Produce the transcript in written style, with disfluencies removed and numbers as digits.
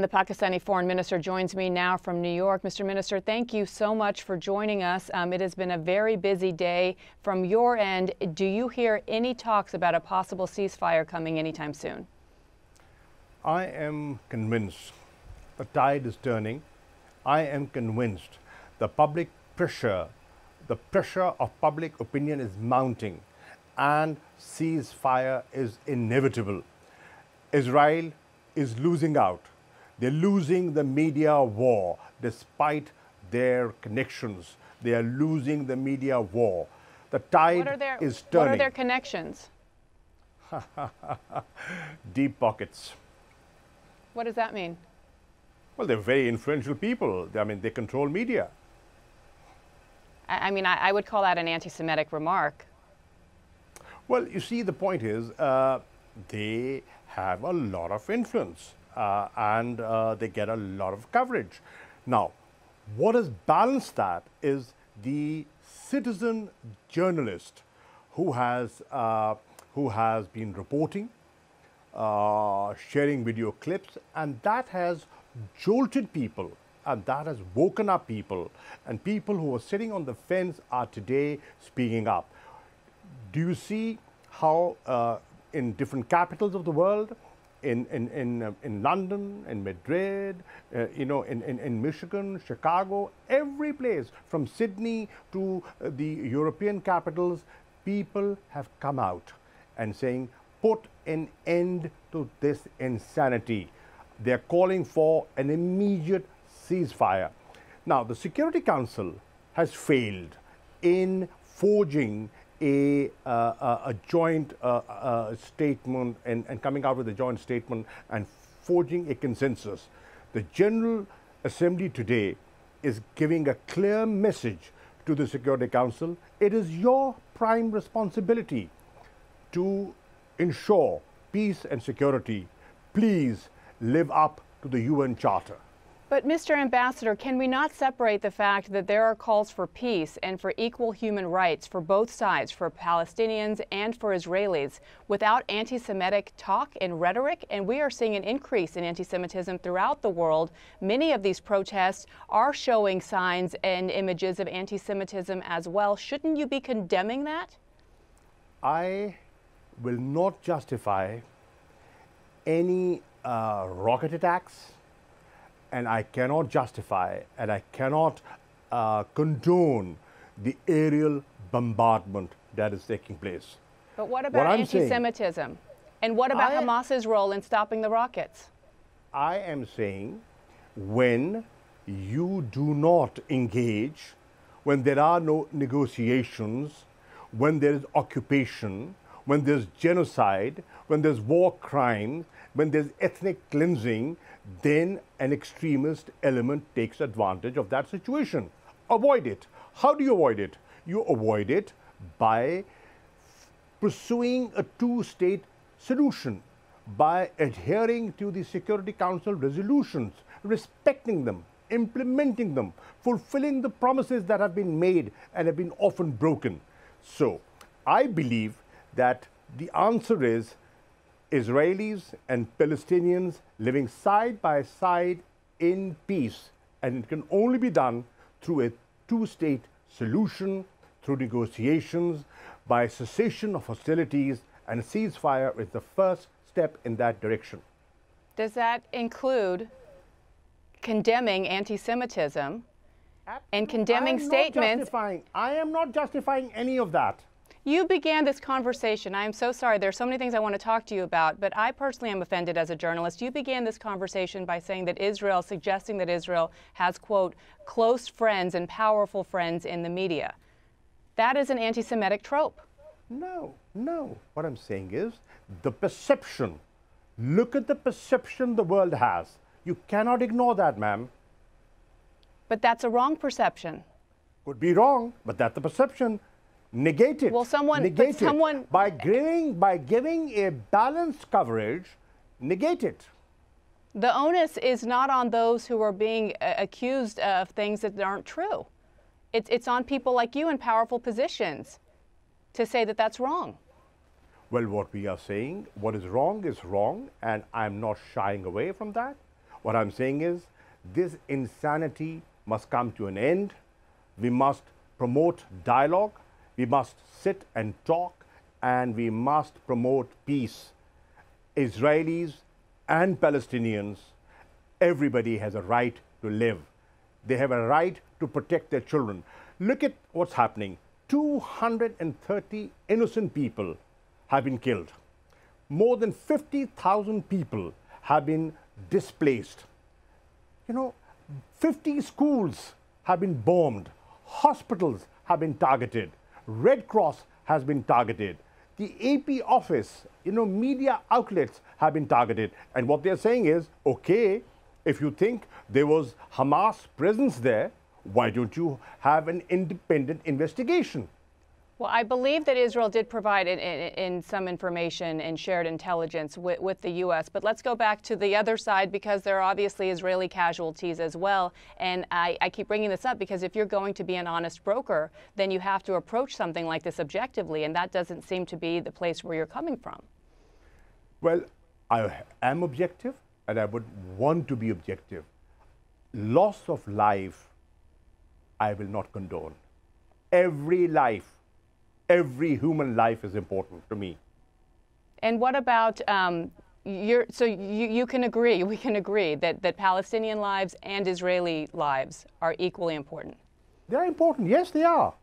And the Pakistani foreign minister joins me now from New York. Mr. Minister, thank you so much for joining us. It has been a very busy day. From your end, do you hear any talks about a possible ceasefire coming anytime soon? I am convinced the tide is turning. I am convinced the public pressure, the pressure of public opinion is mounting and ceasefire is inevitable. Israel is losing out. They're losing the media war despite their connections. They are losing the media war. The tide is turning. What are their connections? Deep pockets. What does that mean? Well, they're very influential people. I mean, they control media. I mean, I would call that an anti-Semitic remark. Well, you see, the point is they have a lot of influence and they get a lot of coverage. Now, what has balanced that is the citizen journalist who has been reporting, sharing video clips, and that has jolted people and that has woken up people, and people who were sitting on the fence are today speaking up. Do you see how in different capitals of the world, in London, in Madrid, in Michigan, Chicago, every place from Sydney to the European capitals, people have come out and saying, put an end to this insanity. They're calling for an immediate ceasefire. Now, the Security Council has failed in forging a joint statement and coming out with a joint statement and forging a consensus. The General Assembly today is giving a clear message to the Security Council. It is your prime responsibility to ensure peace and security. Please live up to the UN Charter. But, Mr. Ambassador, can we not separate the fact that there are calls for peace and for equal human rights for both sides, for Palestinians and for Israelis, without anti-Semitic talk and rhetoric? And we are seeing an increase in anti-Semitism throughout the world. Many of these protests are showing signs and images of anti-Semitism as well. Shouldn't you be condemning that? I will not justify any rocket attacks, and I cannot justify and I cannot condone the aerial bombardment that is taking place. But what about anti-Semitism? And what about Hamas's role in stopping the rockets? I am saying when you do not engage, when there are no negotiations, when there is occupation, when there's genocide, when there's war crimes, when there's ethnic cleansing, then an extremist element takes advantage of that situation. Avoid it. How do you avoid it? You avoid it by pursuing a two-state solution, by adhering to the Security Council resolutions, respecting them, implementing them, fulfilling the promises that have been made and have been often broken. So, I believe that the answer is Israelis and Palestinians living side by side in peace, and it can only be done through a two-state solution, through negotiations, by cessation of hostilities, and a ceasefire is the first step in that direction. Does that include condemning anti-Semitism and condemning statements? I am not justifying any of that. You began this conversation. I am so sorry. There are so many things I want to talk to you about, but I personally am offended as a journalist. You began this conversation by saying that Israel, suggesting that Israel has, quote, close friends and powerful friends in the media. That is an anti-Semitic trope. No, no. What I'm saying is the perception. Look at the perception the world has. You cannot ignore that, ma'am. But that's a wrong perception. Could be wrong, but that's the perception. Negate it. Well, negate it. By giving a balanced coverage, negate it. The onus is not on those who are being accused of things that aren't true. It's on people like you in powerful positions to say that that's wrong. Well, what we are saying, what is wrong, and I'm not shying away from that. What I'm saying is, this insanity must come to an end. We must promote dialogue. We must sit and talk, and we must promote peace. Israelis and Palestinians, everybody has a right to live. They have a right to protect their children. Look at what's happening. 230 innocent people have been killed. More than 50,000 people have been displaced. 50 schools have been bombed. Hospitals have been targeted. Red Cross has been targeted. The AP office, media outlets have been targeted. And what they're saying is, okay, if you think there was Hamas presence there, why don't you have an independent investigation? Well, I believe that Israel did provide in some information and shared intelligence with the U.S. But let's go back to the other side, because there are obviously Israeli casualties as well. And I keep bringing this up because if you're going to be an honest broker, then you have to approach something like this objectively. And that doesn't seem to be the place where you're coming from. Well, I am objective, and I would want to be objective. Loss of life, I will not condone. Every life, every human life is important to me. And what about, you can agree, we can agree that Palestinian lives and Israeli lives are equally important? They're important, yes, they are.